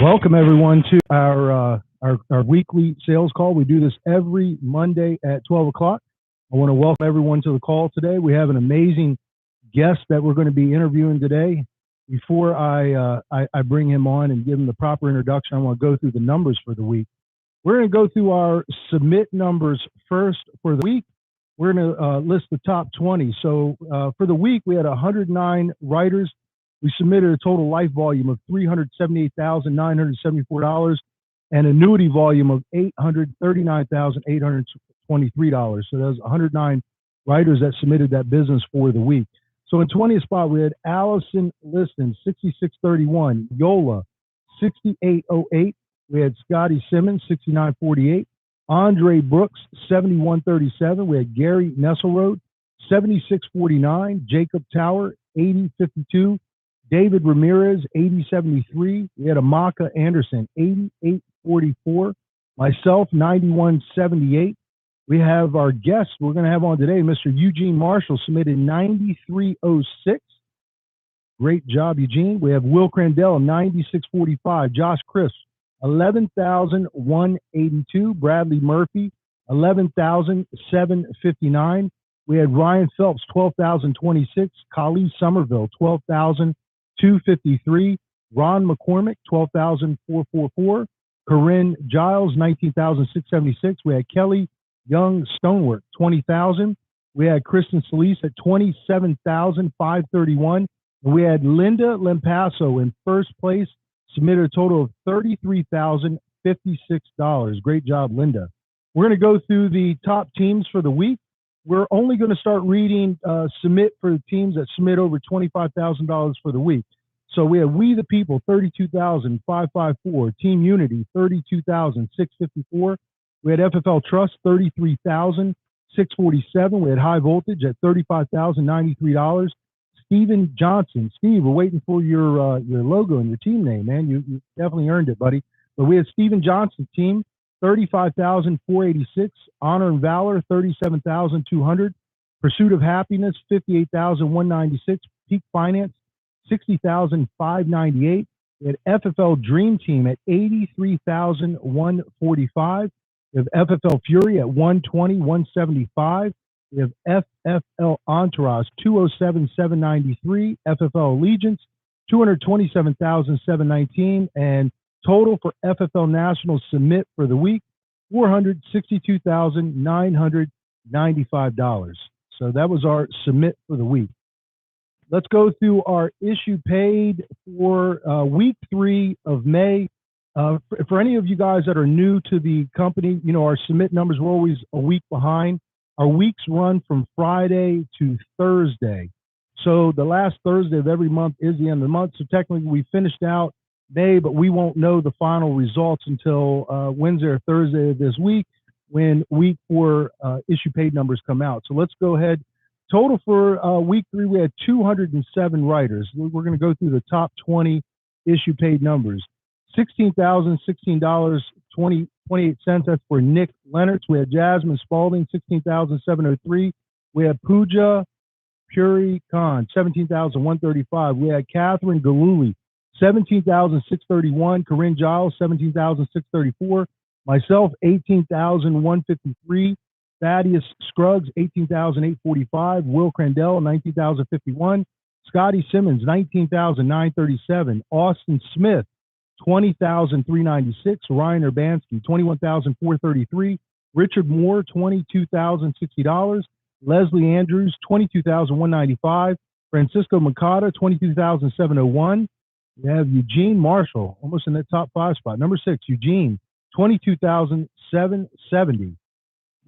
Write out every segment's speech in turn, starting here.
Welcome everyone to our weekly sales call. We do this every Monday at 12 o'clock. I want to welcome everyone to the call today. We have an amazing guest that we're going to be interviewing today. Before I bring him on and give him the proper introduction, I want to go through the numbers for the week. We're going to go through our submit numbers first for the week. We're going to list the top 20. So for the week, we had 109 writers. We submitted a total life volume of $378,974 and annuity volume of $839,823. So there's 109 writers that submitted that business for the week. So in 20th spot, we had Allison Liston, 6631, Yola, 6808. We had Scotty Simmons, 6948, Andre Brooks, 7137. We had Gary Nesselrode, 7649, Jacob Tower, 8052. David Ramirez, 8073. We had Amaka Anderson, 8844. Myself, 9178. We have our guest we're going to have on today, Mr. Eugene Marshall, submitted 9306. Great job, Eugene. We have Will Crandell, 9645. Josh Chris, 11,182. Bradley Murphy, 11,759. We had Ryan Phelps, 12,026. Kali Somerville, 12,253. Ron McCormick, 12,444. Corinne Giles, 19,676. We had Kelly Young Stonework, 20,000. We had Kristen Solis at 27,531. And we had Linda Lampasso in first place, submitted a total of $33,056. Great job, Linda. We're going to go through the top teams for the week. We're only going to start reading submit for the teams that submit over $25,000 for the week. So we have We the People, 32,554. Team Unity, 32,654. We had FFL Trust, 33,647. We had High Voltage at $35,093. Stephen Johnson. Steve, we're waiting for your logo and your team name, man. You definitely earned it, buddy. But we had Stephen Johnson team, 35,486. Honor and Valor, 37,200. Pursuit of Happiness, 58,196. Peak Finance, 60,598. We had FFL Dream Team at 83,145. We have FFL Fury at 120,175. We have FFL Entourage, 207,793. FFL Allegiance, 227,719. And total for FFL National submit for the week, $462,995. So that was our submit for the week. Let's go through our issue paid for week 3 of May. For any of you guys that are new to the company, you know, our submit numbers were always a week behind. Our weeks run from Friday to Thursday. So the last Thursday of every month is the end of the month. So technically we finished out May, but we won't know the final results until Wednesday or Thursday of this week when week 4 issue paid numbers come out. So let's go ahead. Total for week 3, we had 207 writers. We're going to go through the top 20 issue paid numbers. $16,016.28. That's for Nick Leonard. We had Jasmine Spalding, $16,703. We had Pooja Puri Khan, $17,135. We had Catherine Galuli, $17,631. Corinne Giles, $17,634. Myself, $18,153. Thaddeus Scruggs, $18,845. Will Crandell, $19,051. Scotty Simmons, $19,937. Austin Smith, $20,396. Ryan Urbanski, $21,433. Richard Moore, $22,060. Leslie Andrews, $22,195. Francisco Makata, $22,701. We have Eugene Marshall, almost in that top 5 spot. Number 6, Eugene, $22,770.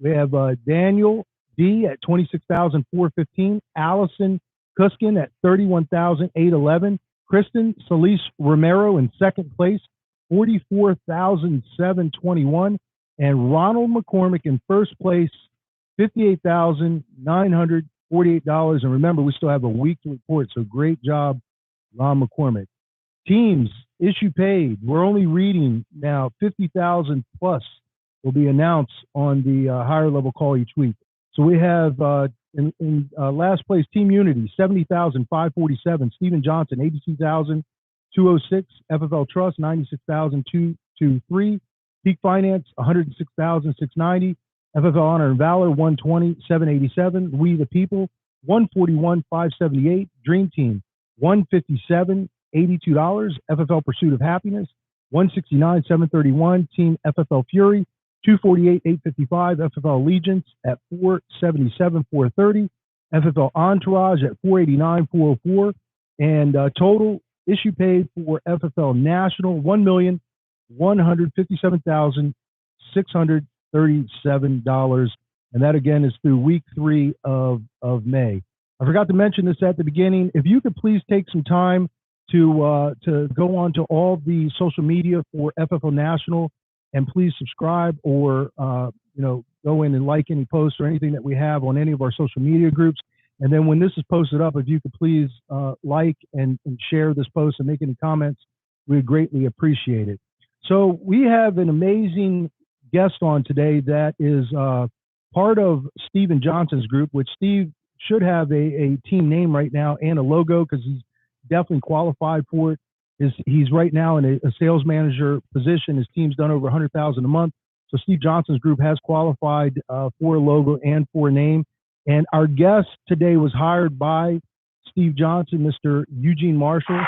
We have Daniel D at $26,415. Allison Cuskin at $31,811. Kristen Solis Romero in second place, $44,721. And Ronald McCormick in first place, $58,948. And remember, we still have a week to report, so great job, Ron McCormick. Teams, issue paid. We're only reading now 50,000 plus will be announced on the higher level call each week. So we have in last place, Team Unity, 70,547. Stephen Johnson, 82,000. 206. FFL Trust, 96,223. Peak Finance, 106,690. FFL Honor and Valor, 120, 787. We the People, 141, 578. Dream Team, 157, $82. FFL Pursuit of Happiness, 169, 731. Team FFL Fury, 248, 855. FFL Allegiance at 477, 430. FFL Entourage at 489, 404. And total issue paid for FFL National, $1,157,637. And that again is through week 3 of May. I forgot to mention this at the beginning. If you could please take some time to go on to all the social media for FFL National, and please subscribe or go in and like any posts or anything that we have on any of our social media groups. And then when this is posted up, if you could please like and share this post and make any comments, we would greatly appreciate it. So we have an amazing guest on today that is part of Steven Johnson's group, which Steve should have a team name right now and a logo because he's definitely qualified for it. He's right now in a sales manager position. His team's done over $100,000 a month. So Steve Johnson's group has qualified for a logo and for a name. And our guest today was hired by Steve Johnson, Mr. Eugene Marshall.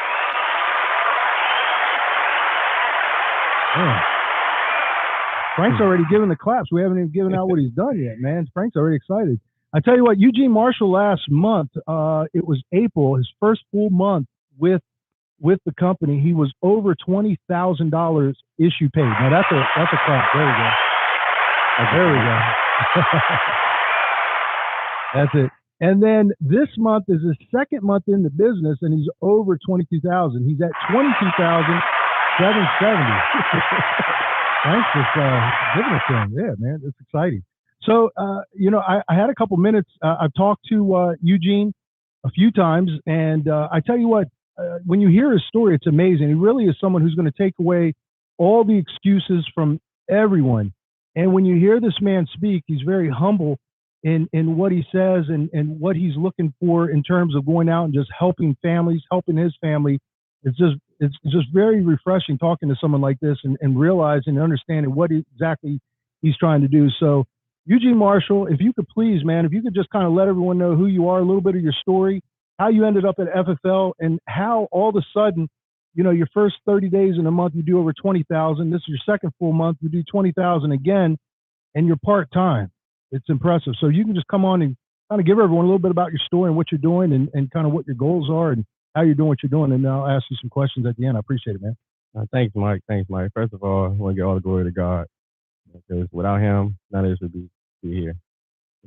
Man. Frank's already given the claps. We haven't even given out what he's done yet, man. Frank's already excited. I tell you what, Eugene Marshall last month, it was April, his first full month with the company, he was over $20,000 issue paid. Now that's a clap. There we go. There we go. That's it. And then this month is his second month in the business, and he's over 22,000. He's at 22,770. Thanks for giving it to him. Yeah, man, it's exciting. So, I had a couple minutes. I've talked to Eugene a few times, and I tell you what, when you hear his story, it's amazing. He really is someone who's going to take away all the excuses from everyone. And when you hear this man speak, he's very humble in what he says and what he's looking for in terms of going out and just helping families, helping his family. It's just very refreshing talking to someone like this and realizing and understanding what exactly he's trying to do. So, Eugene Marshall, if you could please, man, if you could just kind of let everyone know who you are, a little bit of your story, how you ended up at FFL, and how all of a sudden, your first 30 days in a month, you do over 20,000. This is your second full month, you do 20,000 again, and you're part-time. It's impressive. So you can just come on and kind of give everyone a little bit about your story and what you're doing and kind of what your goals are and how you're doing what you're doing. And I'll ask you some questions at the end. I appreciate it, man. Thanks, Mike. First of all, I want to give all the glory to God, because without him, none of this would be here.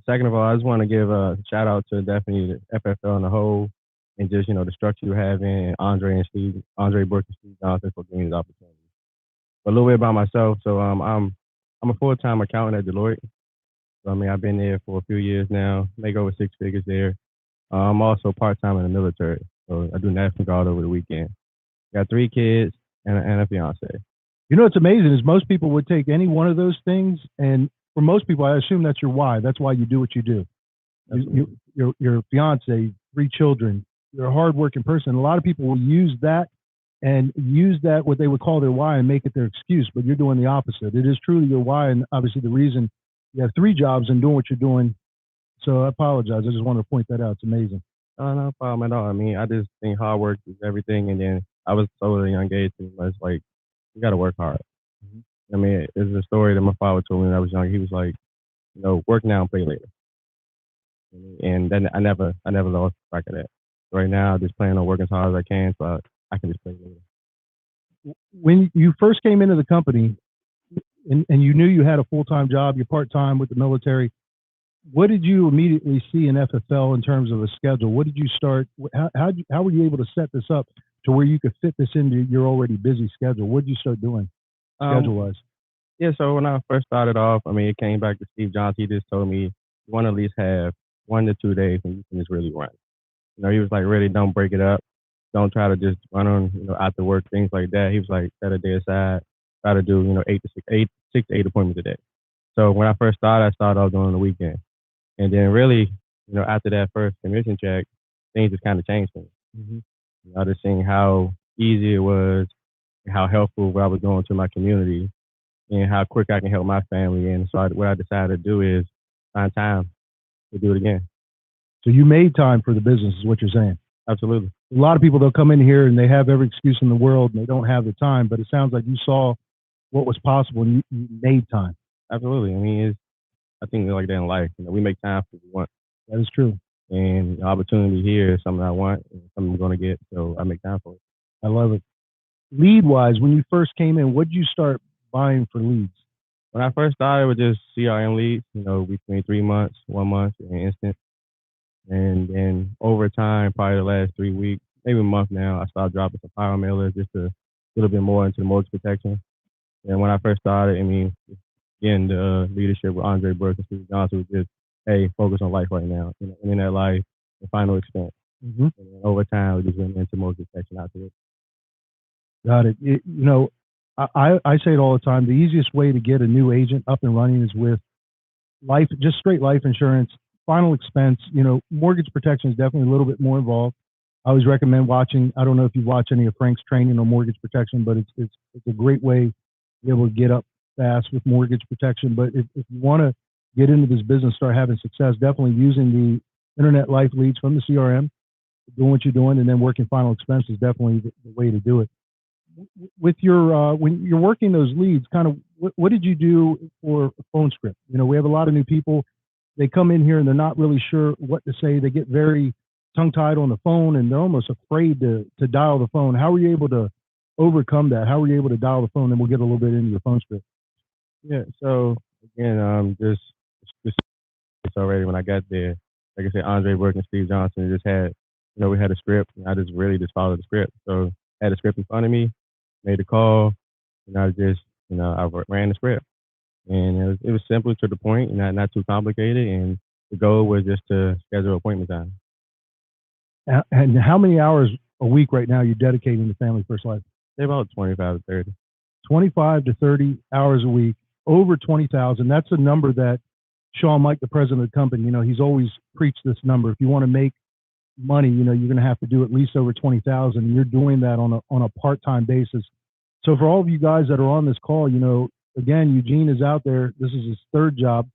Second of all, I just want to give a shout out to definitely the FFL on the whole, and just, the structure you have in Andre Burke and Steve Johnson for giving these opportunities. But a little bit about myself. So I'm a full-time accountant at Deloitte. So, I've been there for a few years now, make over 6 figures there. I'm also part-time in the military. So I do National Guard over the weekend. Got 3 kids and a fiance. What's amazing is most people would take any one of those things, and for most people, I assume that's your why. That's why you do what you do. Your fiance, 3 children. You're a hardworking person. A lot of people will use that what they would call their why and make it their excuse. But you're doing the opposite. It is truly your why, and obviously the reason you have 3 jobs and doing what you're doing. So I apologize. I just wanted to point that out. It's amazing. No problem at all. I just think hard work is everything. And then I was told at a young age, it's like, you got to work hard. Mm-hmm. It's a story that my father told me when I was young. He was like, work now and play later. And then I never lost track of that. Right now, I just plan on working as hard as I can so I can just play later. When you first came into the company and you knew you had a full-time job, you're part-time with the military, what did you immediately see in FFL in terms of a schedule? What did you start? How were you able to set this up to where you could fit this into your already busy schedule? What did you start doing schedule-wise? Yeah, so when I first started off, it came back to Steve Johnson. He just told me you want to at least have 1 to 2 days when you can just really run. He was like, really don't break it up. Don't try to just run on, after work, things like that. He was like, set a day aside, try to do, 6 to 8 appointments a day. So when I first started, I started off doing the weekend. And then really, after that first commission check, things just kind of changed for me. Mm-hmm. I just seeing how easy it was, how helpful what I was doing to my community, and how quick I can help my family. And so what I decided to do is find time to do it again. So you made time for the business, is what you're saying. Absolutely. A lot of people, they'll come in here and they have every excuse in the world and they don't have the time, but it sounds like you saw what was possible and you made time. Absolutely. I mean, I think like that in life. We make time for what we want. That is true. And the opportunity here is something I want and something I'm going to get. So I make time for it. I love it. Lead wise, when you first came in, what did you start buying for leads? When I first started with just CRM leads, between 3 months, 1 month, and instant. And then over time, probably the last 3 weeks, maybe a month now, I started dropping some power mailers just a little bit more into the mortgage protection. And when I first started, I mean, again, the leadership with Andre Burke and Steve Johnson was just, hey, focus on life right now. And in that life, the final expense. Mm-hmm. And then over time, we just went into mortgage protection after it. Got it. I say it all the time. The easiest way to get a new agent up and running is with life, just straight life insurance, final expense. Mortgage protection is definitely a little bit more involved. I always recommend watching. I don't know if you watch any of Frank's training on mortgage protection, but it's a great way to be able to get up fast with mortgage protection. But if you want to get into this business, start having success, definitely using the internet life leads from the CRM, doing what you're doing, and then working final expense is definitely the way to do it. With your when you're working those leads, kind of what did you do for a phone script? We have a lot of new people. They come in here and they're not really sure what to say. They get very tongue-tied on the phone and they're almost afraid to dial the phone. How were you able to overcome that? How were you able to dial the phone? And we'll get a little bit into your phone script. Yeah. So again, just already when I got there, like I said, Andre Burke and Steve Johnson just had, we had a script. And I just really just followed the script. So I had a script in front of me, made a call, and I just, I ran the script. And it was simple to the point, not too complicated. And the goal was just to schedule appointment time. And how many hours a week right now are you dedicating to Family First Life? Say about 25 to 30. 25 to 30 hours a week, over 20,000. That's a number that Sean Mike, the president of the company, he's always preached this number. If you want to make money, you're going to have to do at least over 20,000. And you're doing that on a part-time basis. So for all of you guys that are on this call, again, Eugene is out there. This is his third job.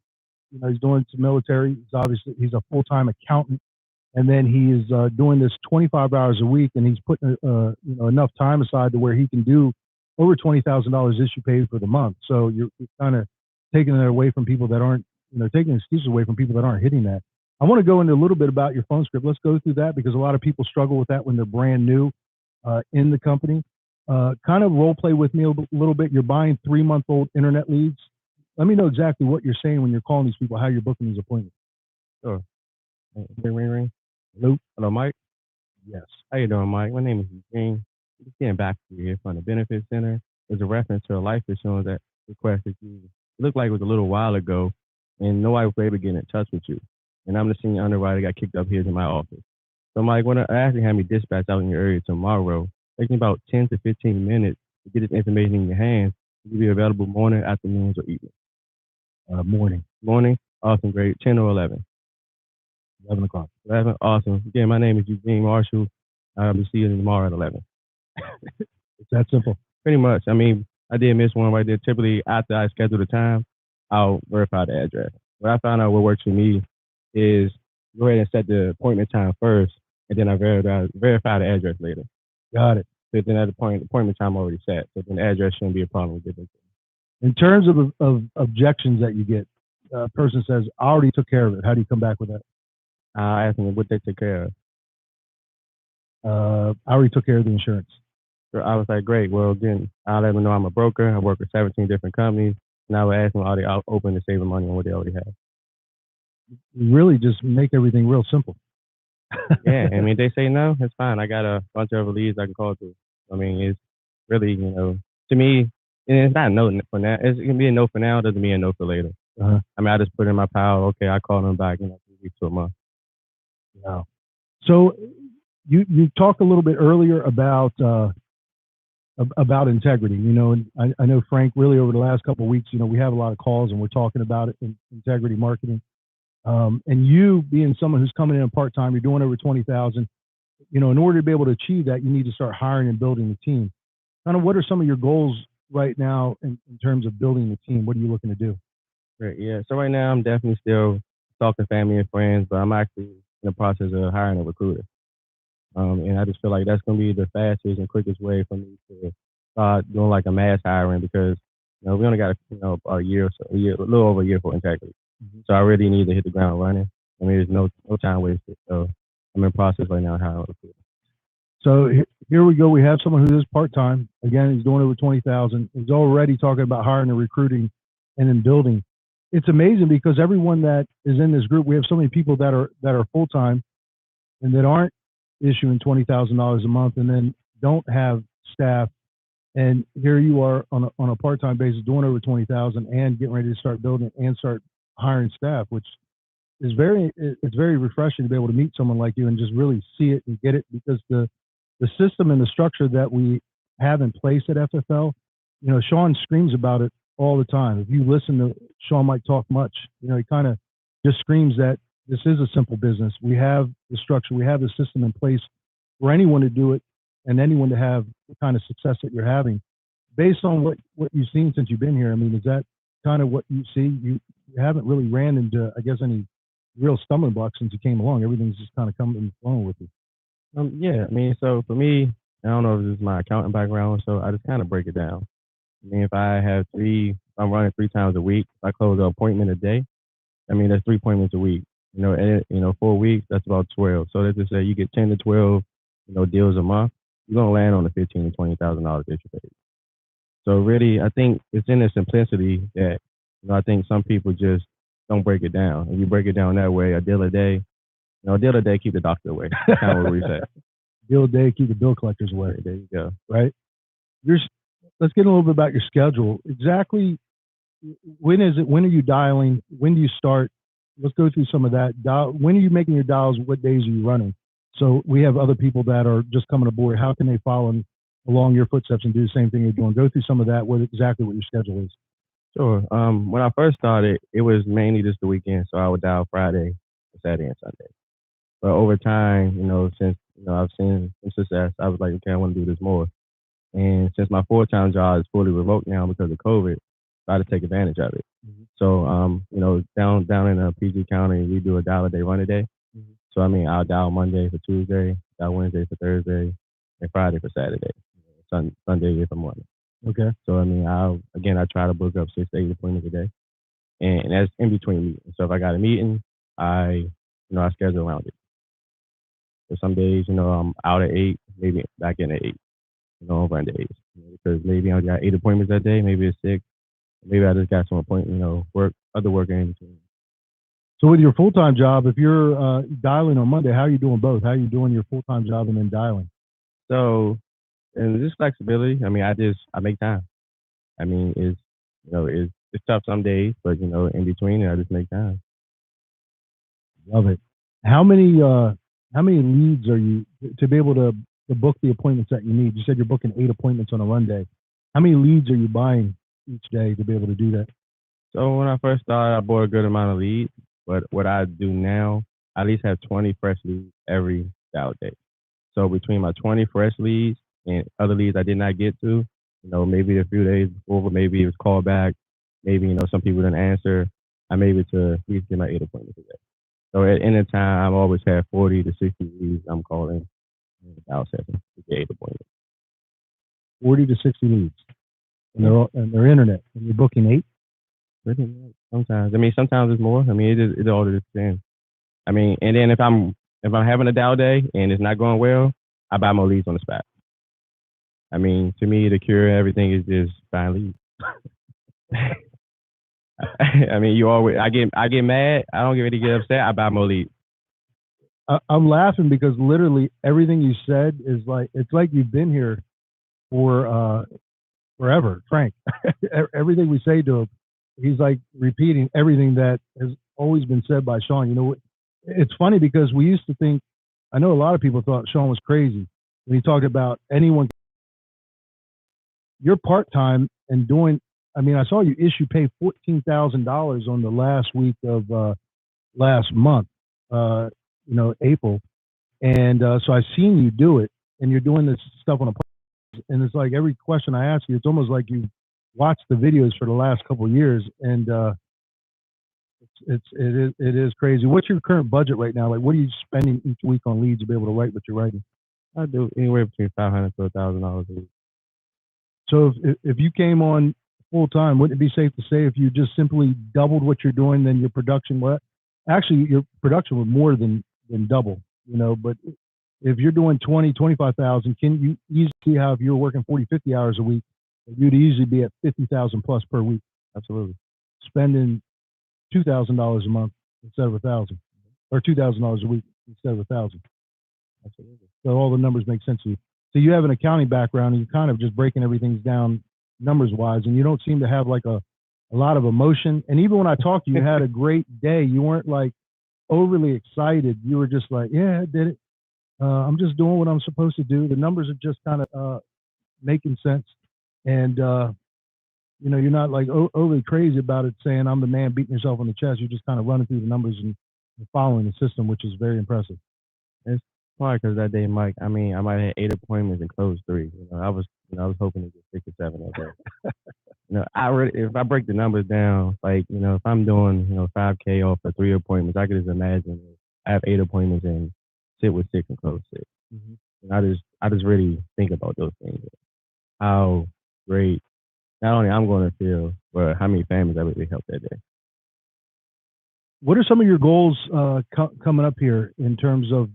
He's doing some military. He's a full-time accountant. And then he is doing this 25 hours a week, and he's putting enough time aside to where he can do over $20,000 issue paid for the month. So you're kind of taking it away from people that aren't, taking excuses away from people that aren't hitting that. I want to go into a little bit about your phone script. Let's go through that because a lot of people struggle with that when they're brand new in the company. Kind of role play with me a little bit. You're buying 3-month-old internet leads. Let me know exactly what you're saying when you're calling these people, how you're booking these appointments. Sure. Ring. Hello, Mike. Yes. How you doing, Mike? My name is Eugene. Just getting back to you here from the Benefits Center. There's a reference to a life insurance that requested you. It looked like it was a little while ago, and nobody was able to get in touch with you. And I'm the senior underwriter, got kicked up here in my office. So, Mike, when I actually had me dispatched out in your area tomorrow, taking about 10 to 15 minutes to get this information in your hands. Will you be available morning, afternoons, or evening? Morning. Morning? Awesome, great. 10 or 11? 11 o'clock. 11, awesome. Again, my name is Eugene Marshall. I'll be seeing you tomorrow at 11. It's that simple. Pretty much. I mean, I did miss one right there. Typically, after I schedule the time, I'll verify the address. What I found out what works for me is go ahead and set the appointment time first, and then I verify the address later. Got it. So then at the appointment time already set. So then the address shouldn't be a problem with it. In terms of objections that you get, a person says, I already took care of it. How do you come back with that? I asked them what they took care of. I already took care of the insurance. So I was like, great. Well, then I'll let them know I'm a broker. I work with 17 different companies. And I would ask them, are they open to saving money on what they already have? Really just make everything real simple. Yeah. I mean, they say no, it's fine. I got a bunch of leads I can call to. I mean, it's really, to me, and it's not a no for now. It can be a no for now. It doesn't mean a no for later. Uh-huh. I mean, I just put in my pile. Okay, I call them back in 2 weeks to a month. Wow. So you talked a little bit earlier about integrity, and I know Frank really over the last couple of weeks, we have a lot of calls and we're talking about it in integrity marketing. And you being someone who's coming in part-time, you're doing over 20,000. in order to be able to achieve that, you need to start hiring and building the team. Kind of what are some of your goals right now in terms of building the team? What are you looking to do? Right, yeah. So right now I'm definitely still talking to family and friends, but I'm actually in the process of hiring a recruiter. And I just feel like that's going to be the fastest and quickest way for me to start doing like a mass hiring because we only got a year or so, a little over a year for integrity. Mhm. So I really need to hit the ground running. I mean, there's no time wasted. So I'm in process right now hiring a recruiter. So here we go. We have someone who is part time. Again, he's doing over 20,000. He's already talking about hiring and recruiting, and then building. It's amazing because everyone that is in this group, we have so many people that are full time and that aren't issuing $20,000 a month, and then don't have staff. And here you are on a part time basis, doing over 20,000 and getting ready to start building and start hiring staff, which is it's very refreshing to be able to meet someone like you and just really see it and get it because the system and the structure that we have in place at FFL, Sean screams about it all the time. If you listen to Sean might talk much, he kind of just screams that this is a simple business. We have the structure, we have the system in place for anyone to do it and anyone to have the kind of success that you're having. Based on what you've seen since you've been here, I mean, is that kind of what you see? You haven't really ran into, I guess, any real stumbling blocks since you came along. Everything's just kind of coming and flowing with you. Yeah, I mean, so for me, I don't know if this is my accounting background, so I just kind of break it down. I mean, if I'm running 3 times a week, if I close an appointment a day, I mean, that's 3 appointments a week. And 4 weeks, that's about 12. So let's just say you get 10 to 12, deals a month, you're gonna land on the $15,000 to $20,000 that you paid. So really, I think it's in the simplicity that I think some people just don't break it down. If you break it down that way, a deal a day, a deal a day keep the doctor away. That's kind of what we say. Deal a day keep the bill collectors away. Right, there you go. Right. Let's get a little bit about your schedule. Exactly. When is it? When are you dialing? When do you start? Let's go through some of that. When are you making your dials? What days are you running? So we have other people that are just coming aboard. How can they follow along your footsteps and do the same thing you're doing? Go through some of that. Exactly what your schedule is. Sure. When I first started, it was mainly just the weekend, so I would dial Friday, Saturday, and Sunday. But over time, since I've seen some success, I was like, okay, I want to do this more. And since my full-time job is fully remote now because of COVID, I had to take advantage of it. Mm-hmm. So, down in PG County, we do a dial a day, run a day. Mm-hmm. So, I mean, I'll dial Monday for Tuesday, dial Wednesday for Thursday, and Friday for Saturday, Sunday if I'm running. Okay. So, I mean, I try to book up 6 to 8 appointments a day, and that's in between meetings. So if I got a meeting, I schedule around it. So some days, I'm out at 8, maybe back in at 8, run to 8. Because maybe I got 8 appointments that day, maybe it's 6. Maybe I just got some appointment, other work in between. So with your full-time job, if you're dialing on Monday, how are you doing both? How are you doing your full-time job and then dialing? So, and just flexibility. I mean, I make time. I mean, it's tough some days, but in between, I just make time. Love it. How many leads are you to be able to book the appointments that you need? You said you're booking 8 appointments on a run day. How many leads are you buying each day to be able to do that? So when I first started, I bought a good amount of leads, but what I do now, I at least have 20 fresh leads every dial day. So between my 20 fresh leads and other leads I did not get to, maybe a few days before, maybe it was called back, maybe, some people didn't answer, I'm able to at least get my 8 appointments a day. So at any time, I've always had 40 to 60 leads I'm calling in the dial session to get 8 appointments. 40 to 60 leads. And they're internet. And you're booking 8? Sometimes. I mean, sometimes it's more. I mean, it all depends. I mean, and then if I'm having a dial day and it's not going well, I buy more leads on the spot. I mean, to me, the cure everything is just buying leads. I mean, I get mad. I don't get ready to get upset. I buy more leads. I'm laughing because literally everything you said is it's like you've been here for forever, Frank. Everything we say to him, he's like repeating everything that has always been said by Sean. It's funny because we used to think, I know a lot of people thought Sean was crazy when he talked about anyone. You're part-time and doing, I mean, I saw you pay $14,000 on the last week of last month, April. And so I've seen you do it, and you're doing this stuff on a and it's like every question I ask you, it's almost like you've watched the videos for the last couple of years, and it is crazy. What's your current budget right now? Like, what are you spending each week on leads to be able to write what you're writing? I do anywhere between $500 to $1,000 a week. So if you came on full time, wouldn't it be safe to say if you just simply doubled what you're doing, then your production actually your production would more than double, you know, but if you're doing 25,000, can you easily see how if you're working 40, 50 hours a week, you'd easily be at 50,000 plus per week, Absolutely. spending $2,000 a month instead of 1,000, or $2,000 a week instead of 1,000. Absolutely. So all the numbers make sense to you. So you have an accounting background, and you're kind of just breaking everything down numbers wise, and you don't seem to have like a lot of emotion. And even when I talked to you, you had a great day. You weren't like overly excited. You were just like, yeah, I did it. I'm just doing what I'm supposed to do. The numbers are just kind of making sense. And, you know, you're not like overly crazy about it saying I'm the man beating yourself on the chest. You're just kind of running through the numbers and following the system, which is very impressive. It's probably because that day, Mike, I mean, I might have had 8 appointments and closed 3. I was hoping to get 6 or 7 that day. If I break the numbers down, like, if I'm doing, $5K off for 3 appointments, I could just imagine I have 8 appointments and sit with 6 and close 6. Mm-hmm. And I just really think about those things. How great not only I'm going to feel, but how many families I really helped that day. What are some of your goals coming up here in terms of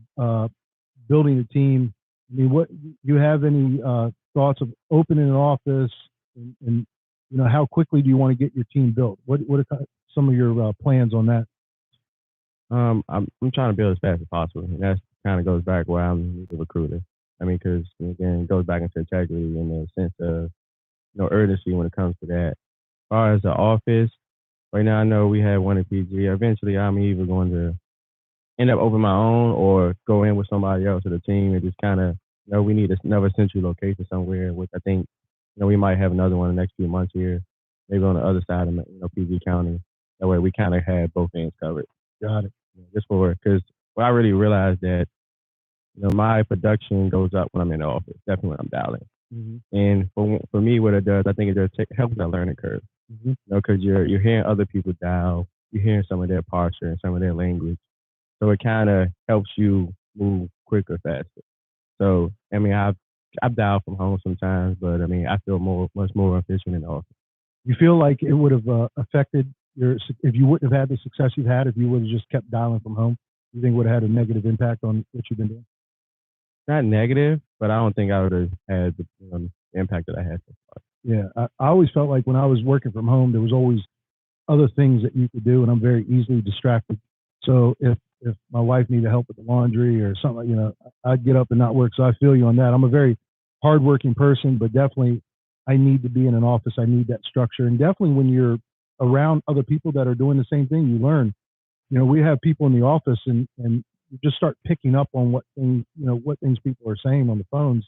building a team? I mean, what do you have any thoughts of opening an office, and how quickly do you want to get your team built? What are some of your plans on that? I'm trying to build as fast as possible, and that kind of goes back where I'm a recruiter. I mean, because again, it goes back into integrity and the sense of urgency when it comes to that. As far as the office, right now I know we have one in PG. Eventually, I'm either going to end up opening my own or go in with somebody else to the team and just kind of we need another central location somewhere, which I think we might have another one in the next few months here, maybe on the other side of PG County. That way we kind of have both ends covered. Got it. Just because I really realized that my production goes up when I'm in the office, definitely when I'm dialing. Mm-hmm. And for me, what it does, I think it does helps that learning curve. Mm-hmm. Because you're hearing other people dial, you're hearing some of their posture and some of their language, so it kind of helps you move quicker, faster. So I mean, I've dialed from home sometimes, but I mean, I feel much more efficient in the office. You feel like it would have affected if you wouldn't have had the success you've had if you would have just kept dialing from home? You think it would have had a negative impact on what you've been doing? Not negative, but I don't think I would have had the impact that I had so far. Yeah, I always felt like when I was working from home, there was always other things that you could do, and I'm very easily distracted. So if my wife needed help with the laundry or something, I'd get up and not work. So I feel you on that. I'm a very hardworking person, but definitely I need to be in an office. I need that structure, and definitely when you're around other people that are doing the same thing, you learn. We have people in the office, and you just start picking up on what things people are saying on the phones.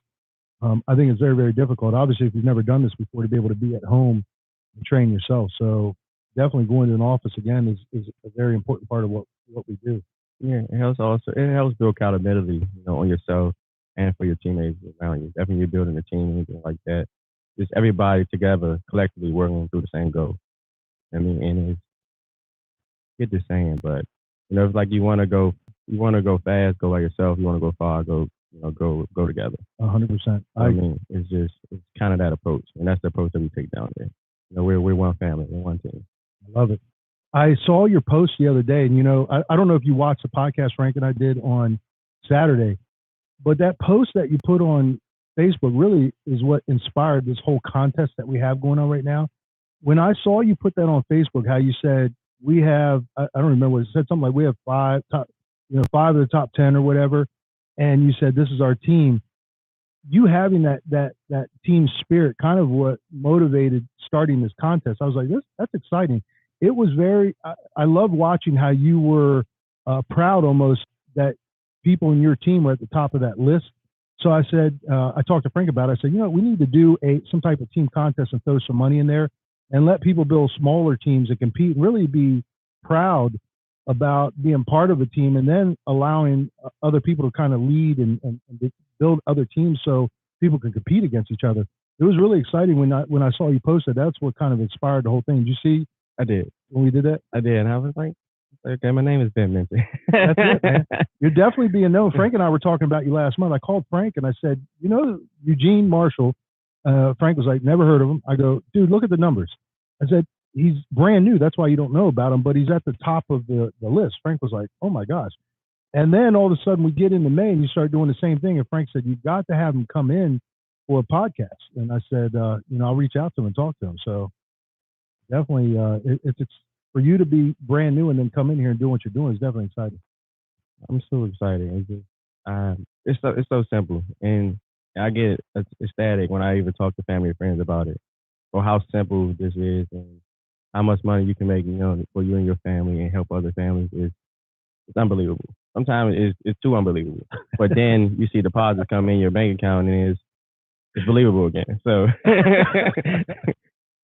I think it's very, very difficult. Obviously, if you've never done this before, to be able to be at home and train yourself. So definitely going to an office again is a very important part of what we do. Yeah, it helps build accountability, on yourself and for your teammates around you. Definitely you're building a team, anything like that. Just everybody together, collectively working through the same goal. I mean, and get the saying, but it's like you want to go fast, go by yourself. You want to go far, go together. 100%. I mean, it's kind of that approach, and that's the approach that we take down there. We're one family, we're one team. I love it. I saw your post the other day, and I don't know if you watched the podcast Frank and I did on Saturday, but that post that you put on Facebook really is what inspired this whole contest that we have going on right now. When I saw you put that on Facebook, how you said we have, I don't remember what it said, something like we have 5 of the top 10 or whatever, and you said this is our team. You having that team spirit kind of what motivated starting this contest. I was like, that's exciting. It was I love watching how you were proud almost that people in your team were at the top of that list. So I said, I talked to Frank about it. I said, we need to do some type of team contest and throw some money in there and let people build smaller teams that compete and really be proud about being part of a team and then allowing other people to kind of lead and build other teams so people can compete against each other. It was really exciting when I saw you post it. That's what kind of inspired the whole thing. Did you see? I did. When we did that? I did. And I was like, okay, my name is Ben Minty. That's it, man. You're definitely being known. Frank and I were talking about you last month. I called Frank and I said, you know, Eugene Marshall. Frank was like, never heard of him. I go, dude, look at the numbers. I said, he's brand new. That's why you don't know about him, but he's at the top of the list. Frank was like, oh my gosh. And then all of a sudden we get into May and you start doing the same thing. And Frank said, you've got to have him come in for a podcast. And I said, you know, I'll reach out to him and talk to him. So definitely, it's for you to be brand new and then come in here and do what you're doing is definitely exciting. I'm so excited. It's just, it's so simple. And I get ecstatic when I even talk to family and friends about it, or how simple this is and how much money you can make, you know, for you and your family and help other families. It's unbelievable. Sometimes it's too unbelievable. But then you see deposits come in your bank account and it's believable again. So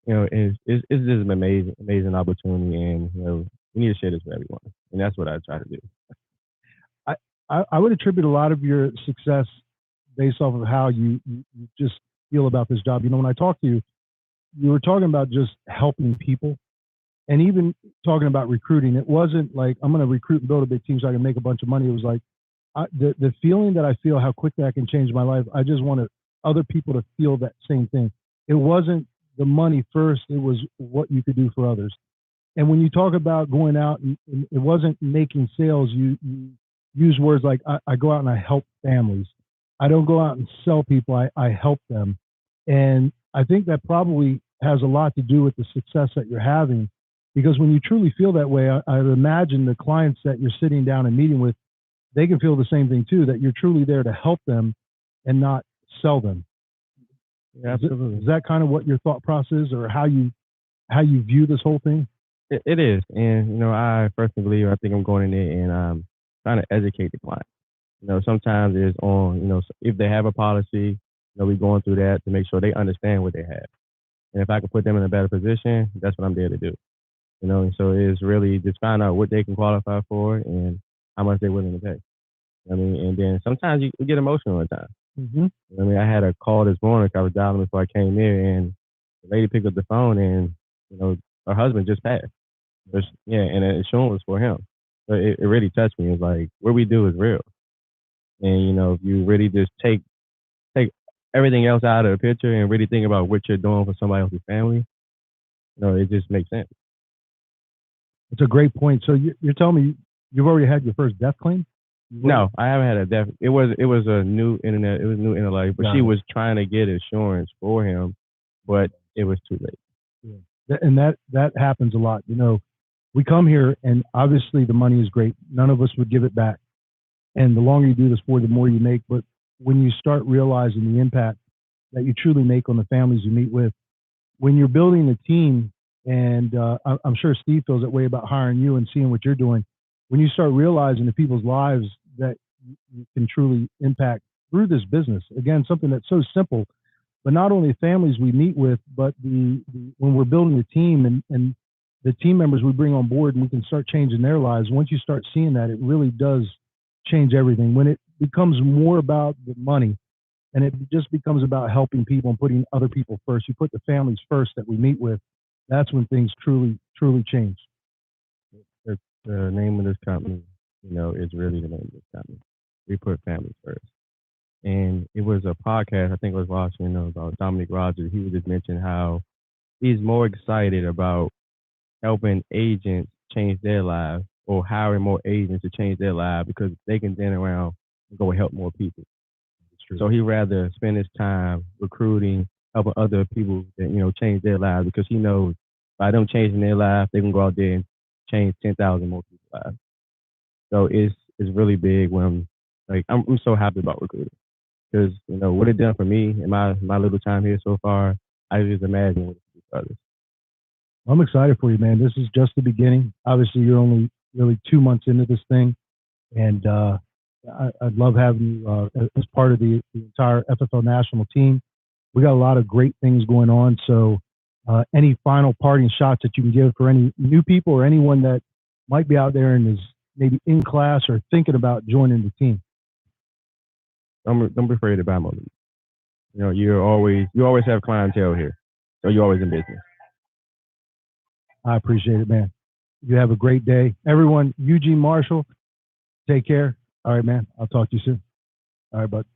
you know, it's just an amazing opportunity, and you know, we need to share this with everyone. And that's what I try to do. I would attribute a lot of your success based off of how you just feel about this job. You know, when I talked to you, you were talking about just helping people and even talking about recruiting. It wasn't like, I'm going to recruit and build a big team so I can make a bunch of money. It was like the feeling that I feel, how quickly I can change my life. I just wanted other people to feel that same thing. It wasn't the money first. It was what you could do for others. And when you talk about going out and it wasn't making sales, you use words like, I go out and I help families. I don't go out and sell people. I help them. And I think that probably has a lot to do with the success that you're having, because when you truly feel that way, I would imagine the clients that you're sitting down and meeting with, they can feel the same thing too, that you're truly there to help them and not sell them. Yeah, absolutely. Is that kind of what your thought process is, or how you view this whole thing? It is. And, you know, I personally believe, I think I'm going in there and trying to educate the client. You know, sometimes it's on, you know, if they have a policy, you know, we're going through that to make sure they understand what they have. And if I can put them in a better position, that's what I'm there to do. You know, and so it's really just find out what they can qualify for and how much they're willing to pay. I mean, and then sometimes you get emotional at times. Mm-hmm. I mean, I had a call this morning. I was dialing before I came here, and the lady picked up the phone, and you know, her husband just passed. Yeah, and the insurance was for him. So it really touched me. It's like what we do is real, and you know, if you really just take everything else out of the picture and really think about what you're doing for somebody else's family, you know, it just makes sense. It's a great point. So you're telling me you've already had your first death claim? No, I haven't had a death. It was a new internet. It was new in life, but she was trying to get insurance for him, but it was too late. Yeah. And that happens a lot. You know, we come here and obviously the money is great. None of us would give it back. And the longer you do this for, the more you make. But when you start realizing the impact that you truly make on the families you meet with, when you're building a team, and I'm sure Steve feels that way about hiring you and seeing what you're doing, when you start realizing the people's lives that you can truly impact through this business, again, something that's so simple, but not only the families we meet with, but when we're building a team and the team members we bring on board and we can start changing their lives, once you start seeing that, it really does change everything. When it becomes more about the money and it just becomes about helping people and putting other people first, you put the families first that we meet with, that's when things truly, truly change. The name of this company, you know, is really the name of this company. We put families first. And it was a podcast, I think I was watching, you know, about Dominic Rogers. He was just mentioning how he's more excited about helping agents change their lives or hiring more agents to change their lives because they can then around and go help more people. So he'd rather spend his time recruiting, helping other people that, you know, change their lives, because he knows by them changing their lives, they can go out there and change 10,000 more people's lives. So it's really big when I'm so happy about recruiting, because, you know, what it done for me in my little time here so far, I just imagine what it's for others. I'm excited for you, man. This is just the beginning. Obviously, you're only really 2 months into this thing, and I'd love having you as part of the entire FFL national team. We got a lot of great things going on. So any final parting shots that you can give for any new people or anyone that might be out there and is maybe in class or thinking about joining the team? Don't be afraid to buy more leads. You always have clientele here, so you're always in business. I appreciate it, man. You have a great day. Everyone, Eugene Marshall, take care. All right, man. I'll talk to you soon. All right, bud.